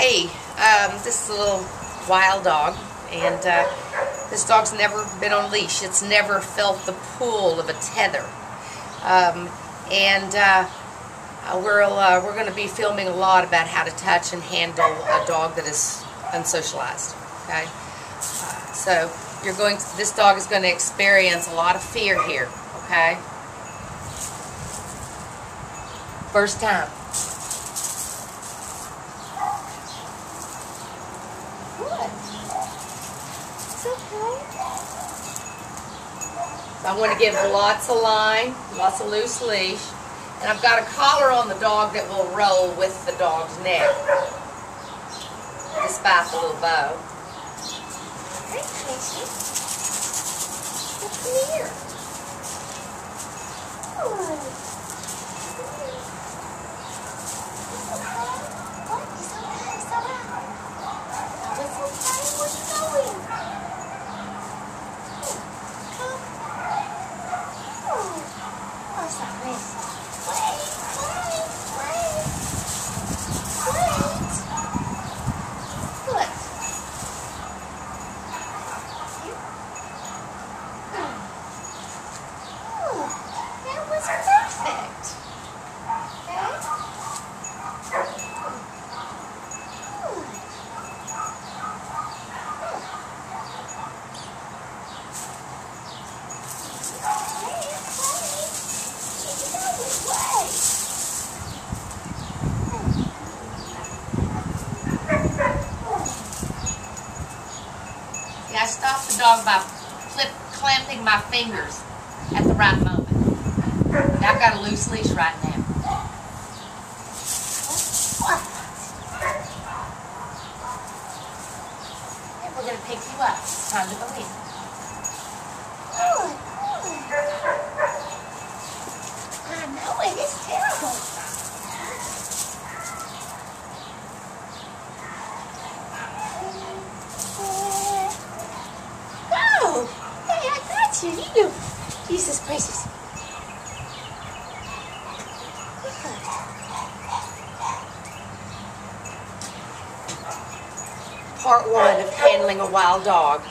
Hey, this is a little wild dog, and this dog's never been on leash. It's never felt the pull of a tether. We're going to be filming a lot about how to touch and handle a dog that is unsocialized. Okay, so this dog is going to experience a lot of fear here. Okay, first time. Good. It's okay. So I want to give lots of line, lots of loose leash, and I've got a collar on the dog that will roll with the dog's neck, despite the little bow. Hey, Casey. Come here. Good. I stopped the dog by clamping my fingers at the right moment. And I've got a loose leash right now. And we're going to pick you up. It's time to go in. I know it is terrible. You. Jesus gracious. Good. Part 1 of handling a wild dog.